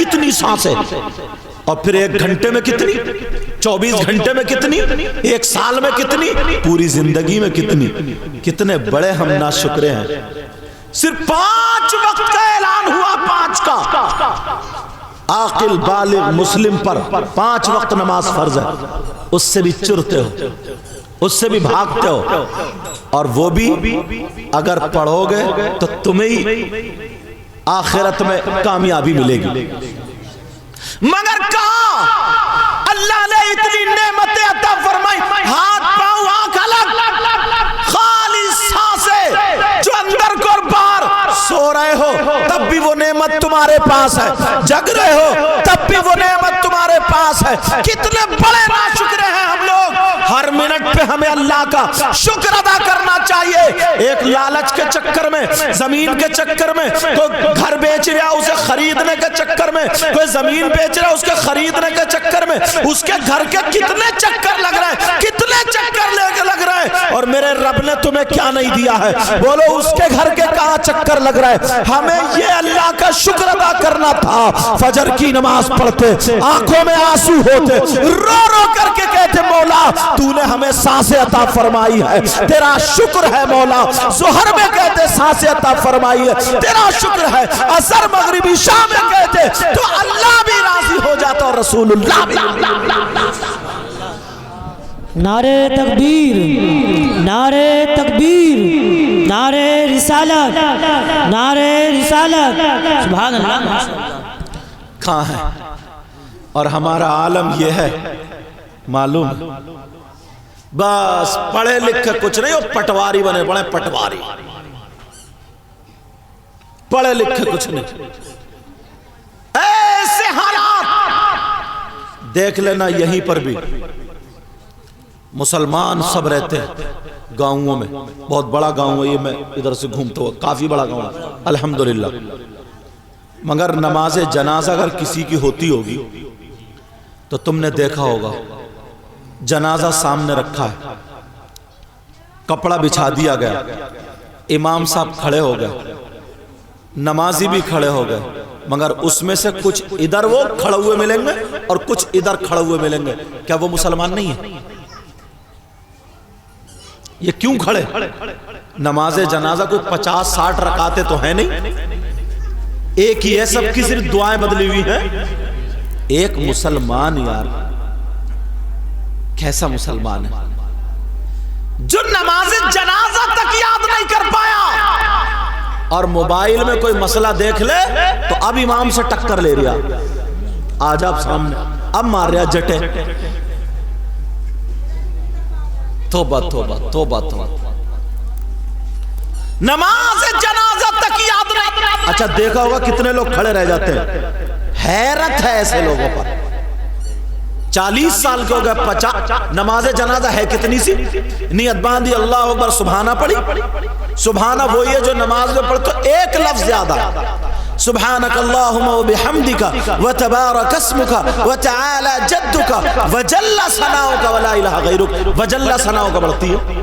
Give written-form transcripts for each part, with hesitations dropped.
کتنی سانسیں، اور پھر 1 گھنٹے میں کتنی، 24 گھنٹے میں کتنی، 1 سال میں کتنی، پوری زندگی میں کتنی. کتنے بڑے ہم ناشکرے ہیں. صرف 5 وقت کا اعلان ہوا، 5 کا. عاقل بالغ مسلم پر 5 وقت نماز فرض ہے. اس سے بھی چرتے ہو، اس سے بھی بھاگتے ہو، اور وہ بھی اگر پڑھو گے تو تمہیں ہی آخرت میں کامیابی ملے گی. مگر کہاں اللہ نے اتنی نعمتیں عطا فرمائی، ہاتھ پاؤں آنکھ الگ، خالی سانسیں، جو اندر کو اور باہر. سو رہے ہو تب بھی وہ نعمت تمہارے پاس ہے، جگ رہے ہو تب بھی وہ نعمت تمہارے پاس ہے. کتنے بڑے ناشکرے ہیں ہم لوگ. ہر منٹ پہ ہمیں اللہ کا شکر ادا کرنا چاہیے. ایک لالچ کے چکر میں، زمین کے چکر میں، کوئی گھر بیچ رہا اسے خریدنے کے چکر میں، کوئی زمین بیچ رہا اس کے خریدنے کے چکر میں، اس کے گھر کے کتنے چکر لگ رہے ہیں، کتنے چکر لگ رہے ہیں. اور میرے رب نے تمہیں کیا نہیں دیا ہے؟ بولو اس کے گھر کے کہاں چکر لگ رہا ہے؟ ہمیں یہ اللہ کا شکر ادا کرنا تھا. فجر کی نماز پڑھتے، آنکھوں میں آنسو ہوتے، رو رو کر کے کہتے مولا تو نے ہمیں سانسیں عطا فرمائی ہے، تیرا شکر ہے مولا. ظہر میں کہتے سانسیں عطا فرمائی ہے، تیرا شکر ہے. عصر مغربی شام میں کہتے تو اللہ بھی راضی ہو جاتا اور رسول اللہ بھی. نعرہ تکبیر، نعرہ تکبیر، نعرہ رسالت، نعرہ رسالت. سبحان اللہ. کہاں ہے؟ اور ہمارا عالم یہ ہے، معلوم بس پڑھے لکھے کچھ نہیں، وہ پٹواری بنے پڑے، پٹواری پڑھے لکھے کچھ نہیں. ایسے حالات دیکھ لینا. یہیں پر بھی مسلمان سب رہتے ہیں گاؤں میں. بہت بڑا گاؤں ہے یہ، میں ادھر سے گھومتا ہوا، کافی بڑا گاؤں ہے الحمدللہ. مگر نماز جنازہ اگر کسی کی ہوتی ہوگی تو تم نے دیکھا ہوگا جنازہ سامنے رکھا ہے، کپڑا بچھا دیا گیا، امام صاحب کھڑے ہو گئے، نمازی بھی کھڑے ہو گئے، مگر اس میں سے کچھ ادھر وہ کھڑے ہوئے ملیں گے اور کچھ ادھر کھڑے ہوئے ملیں گے. کیا وہ مسلمان نہیں ہے؟ یہ کیوں کھڑے؟ نماز جنازہ کوئی 50-60 رکعتیں تو ہیں نہیں، ایک ہی ہے، سب کی صرف دعائیں بدلی ہوئی ہیں. ایک مسلمان یار کیسا مسلمان ہے جو نماز جنازہ تک یاد نہیں کر پایا، اور موبائل میں کوئی مسئلہ دیکھ لے تو اب امام سے ٹکر لے رہا، آج آپ سامنے اب مار رہا جٹے. توبہ توبہ توبہ توبہ. نماز جنازہ تک یاد نہیں. اچھا دیکھا ہوگا کتنے لوگ کھڑے رہ جاتے ہیں. حیرت ہے ایسے لوگوں پر. 40 سال کے ہو گئے، 50. نماز جنازہ ہے کتنی سی؟ نیت باندھی، اللہ اکبر، سبحانہ پڑھی. سبحانہ وہی ہے جو نماز میں پڑھ تو ایک لفظ زیادہ، سبحانک اللہم و بحمدک و تبارک اسمک و تعالی جدک و جل ثناؤک و لا الہ غیرک. و جل ثناؤک بڑھتی ہے.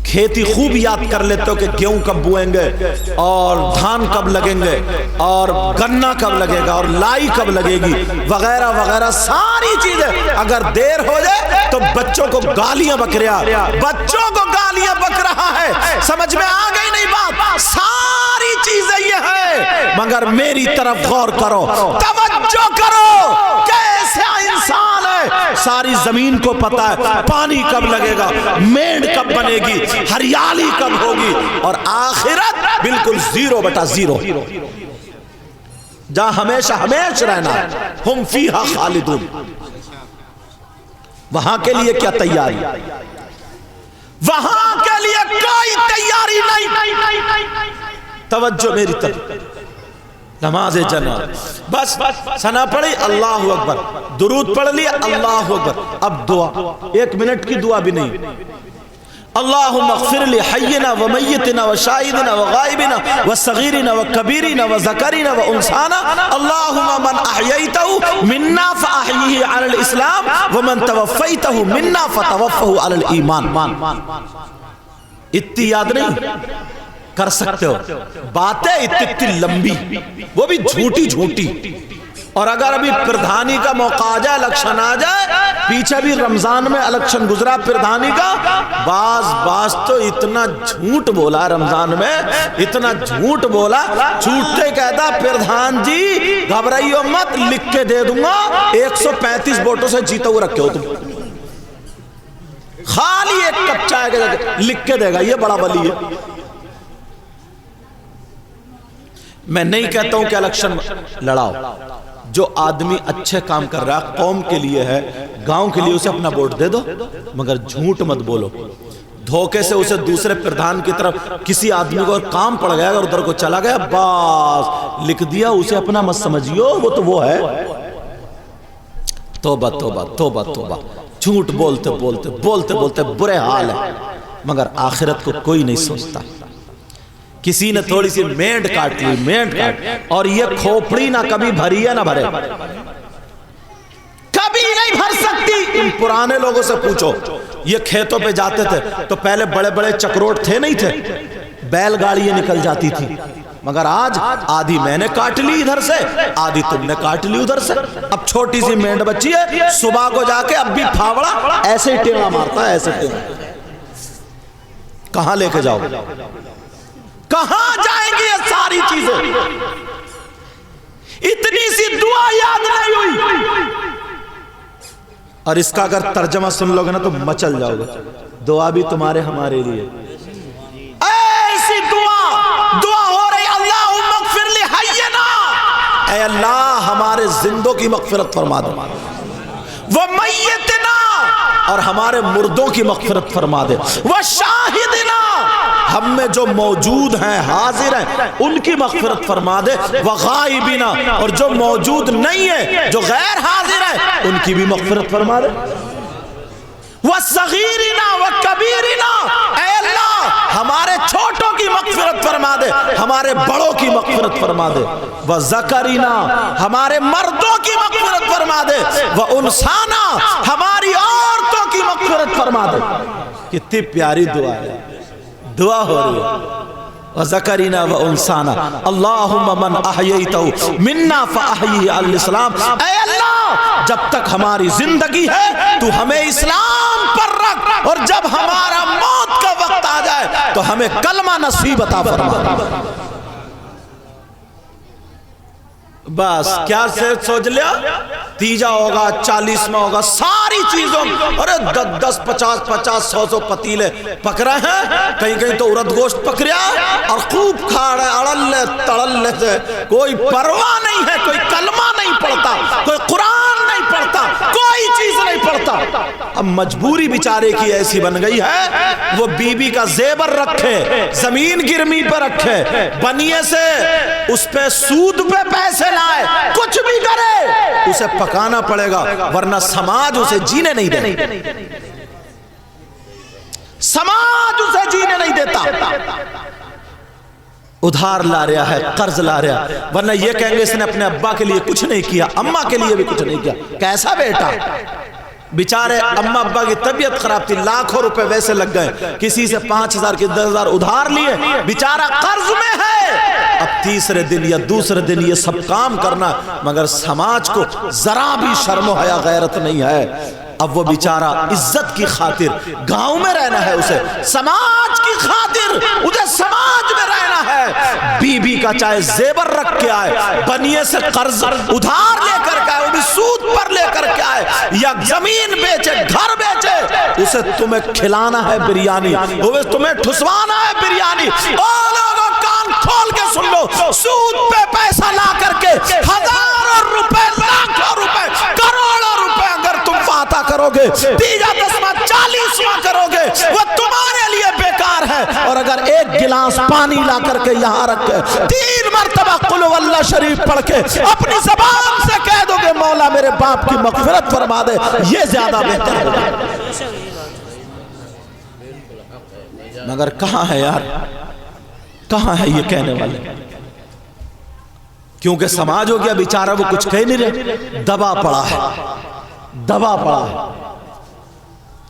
کھیتی خوب یاد کر لیتے ہو کہ گیہوں کب بوئیں گے اور دھان کب لگیں گے اور گنا کب لگے گا اور لائی کب لگے گی وغیرہ وغیرہ ساری چیزیں. اگر دیر ہو جائے تو بچوں کو گالیاں بک رہا، بچوں کو گالیاں بک رہا ہے. سمجھ میں آ گئی نہیں بات؟ ساری چیزیں یہ ہے، مگر میری طرف غور کرو، توجہ کرو. کیسا انسان ہے، ساری زمین کو پتا ہے پانی کب لگے گا، میڑ کب بنے گی، ہریالی کب ہوگی، اور آخرت بالکل 0/0 جہاں ہمیشہ ہمیشہ رہنا ہے. ہم فیہا خالدون. وہاں کے لیے کیا تیاری؟ وہاں کے لیے کوئی تیاری نہیں. توجہ میری طرف. نماز جنازہ بس ثنا پڑھی، اللہ اکبر، درود پڑھ لیا، اللہ اکبر. اب دعا 1 منٹ کی دعا بھی نہیں. اللہم اغفر لی حینا و میتنا و شاہدنا و غائبنا و صغیرنا و کبیرنا و ذکرنا و انسانا. اللہم من احییتہو مننا فاحییہ علی الاسلام و من توفیتہو مننا فتوفہو علی الایمان. اتنی یاد نہیں کر سکتے ہو؟ باتیں اتنی لمبی، وہ بھی جھوٹی جھوٹی. اور اگر ابھی پردھانی کا موقع آ جائے، الیکشن آ جائے، پیچھے بھی رمضان میں الیکشن گزرا پردھانی کا، باز تو اتنا جھوٹ بولا رمضان میں، اتنا جھوٹ بولا، جھوٹے کہتا پردھان جی گھبرائیو مت، لکھ کے دے دوں گا 135 ووٹوں سے جیتا ہوا رکھے ہو تم، خالی ایک کپ چائے کے لکھ کے دے گا، یہ بڑا ولی ہے۔ میں نہیں کہتا ہوں کہ الیکشن لڑاؤ، جو آدمی اچھے کام کر رہا ہے قوم کے لیے ہے، گاؤں کے لیے، اسے اپنا ووٹ دے دو، مگر جھوٹ مت بولو۔ دھوکے سے اسے دوسرے پردھان کی طرف کسی آدمی کو کام پڑ گیا اور ادھر کو چلا گیا، بس لکھ دیا، اسے اپنا مت سمجھیو، وہ تو وہ ہے۔ توبہ توبہ توبہ توبہ، جھوٹ بولتے بولتے بولتے بولتے برے حال ہے، مگر آخرت کو کوئی نہیں سوچتا۔ کسی نے تھوڑی سی مینڈ کاٹ لی، مینڈ کاٹ، اور یہ کھوپڑی نہ کبھی بھری ہے نہ بھرے، کبھی نہیں بھر سکتی۔ ان پرانے لوگوں سے پوچھو، یہ کھیتوں پہ جاتے تھے تو پہلے بڑے بڑے چکروٹ تھے نہیں تھے، بیل گاڑیاں نکل جاتی تھی، مگر آج آدھی میں نے کاٹ لی ادھر سے، آدھی تم نے کاٹ لی ادھر سے۔ اب چھوٹی سی مینڈ بچی ہے، صبح کو جا کے اب بھی پھاوڑا ایسے ہی ٹیڑھا مارتا ہے، ایسے ٹیڑھا۔ کہاں لے کے جاؤ، کہاں جائیں گی یہ ساری چیزیں؟ اتنی سی دعا یاد نہیں ہوئی، اور اس کا اگر ترجمہ سن لوگے نا تو مچل جاؤ گے۔ دعا بھی تمہارے ہمارے لیے ایسی دعا ہو رہی، اللہم اغفر لی حینا، اے اللہ ہمارے زندوں کی مغفرت فرما دے، وہ میتنا، اور ہمارے مردوں کی مغفرت فرما دے، وہ شاہدنا، ہم میں جو موجود ہیں حاضر ہیں ان کی مغفرت فرما دے، وغائبنا، اور جو موجود نہیں ہے جو غیر حاضر ہے ان کی بھی مغفرت فرما دے، وصغیرنا وکبیرنا، اے اللہ ہمارے چھوٹوں کی مغفرت فرما دے، ہمارے بڑوں کی مغفرت فرما دے، وذکرنا، ہمارے مردوں کی مغفرت فرما دے، وانسانا، ہماری عورتوں کی مغفرت فرما دے۔ کتنی پیاری دعا ہے، دعا ہو رہی ہے، وذکرنا وانسانا، اللہم من احییتہ منا فاحیہ الاسلام، اے اللہ جب تک ہماری زندگی ہے تو ہمیں اسلام پر رکھ، اور جب ہمارا موت کا وقت آ جائے تو ہمیں کلمہ نصیب عطا فرما۔ بس کیا سے سوچ لیا، تیجا ہوگا، 40واں ہوگا، ساری چیزوں، اور 10 50 50 100 پتیلے پک رہے ہیں، کہیں کہیں تو عورت گوشت پک رہا، اور خوب کھا رہے، اڑلے تڑلے سے، کوئی پرواہ نہیں ہے، کوئی کلمہ نہیں پڑھتا، کوئی قرآن نہیں پڑھتا، کوئی چیز نہیں پڑھتا۔ اب مجبوری بیچارے کی ایسی بن گئی ہے، وہ بیوی کا زیور رکھے، زمین گرمی پہ رکھے، بنیے سے اس پہ سود پہ پیسے لائے، کچھ بھی کرے اسے پکانا پڑے گا، ورنہ سماج اسے جینے نہیں دیتا، سماج اسے جینے نہیں دیتا۔ ادھار لا رہا ہے، قرض لا رہا ہے، ورنہ یہ کہیں گے اس نے اپنے ابا کے لیے کچھ نہیں کیا، اماں کے لیے بھی کچھ نہیں کیا۔ کیسا بیٹا، بیچارے اماں ابا کی طبیعت خراب تھی، لاکھوں روپے ویسے لگ گئے، کسی سے 5000 کی 10,000 ادھار لیے، بیچارہ قرض میں ہے۔ اب تیسرے دن یا دوسرے دن یہ سب کام کرنا، مگر سماج کو ذرا بھی شرم و حیا غیرت نہیں ہے۔ اب وہ بیچارہ عزت کی خاطر گاؤں میں رہنا ہے، اسے سماج کی خاطر اسے سماج میں رہنا ہے، بی کا چاہے زیور رکھ کے آئے، بنیے سے قرض ادھار لے کر کے آئے، وہ بھی سود پر لے کر کے آئے، یا زمین بیچے، گھر بیچے، اسے تمہیں کھلانا ہے بریانی، وہ تمہیں ٹھسوانا ہے بریانی۔ اور لوگوں کان کھول کے سن لو، سود پہ پیسہ لا کر کے ہزاروں روپے، لاکھوں روپے، کروڑوں روپے اگر تم فاتح کرو گے، تیجا 10واں 40واں کرو گے، وہ تمہارے لیے بیکار ہے۔ اور اگر ایک گلاس پانی لا کر کے یہاں رکھ کے 3 مرتبہ قل هو اللہ شریف پڑھ کے اپنی زبان سے کہہ دو گے مولا میرے باپ کی مغفرت فرما دے، یہ زیادہ بہتر ہوگا۔ مگر کہاں ہے یار، کہاں ہے یہ کہنے والے؟ کیونکہ سماج ہو گیا بیچارہ وہ کچھ کہہ نہیں رہے، دبا پڑا ہے، دبا پڑا ہے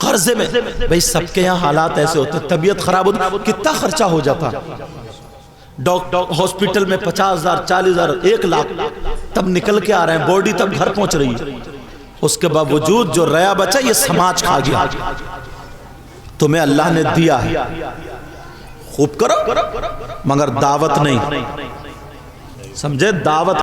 قرضے میں۔ بھئی سب کے یہاں حالات ایسے ہوتے، طبیعت خراب ہوتی، کتنا خرچہ ہو جاتا، ہاسپٹل میں 50,000 40,000 1 لاکھ، تب نکل کے آ رہے ہیں، بوڈی تب گھر پہنچ رہی ہے، اس کے باوجود جو ریا بچا یہ سماج کھا گیا۔ تمہیں اللہ نے دیا ہے، خوب کرو، مگر دعوت نہیں، سمجھے؟ دعوت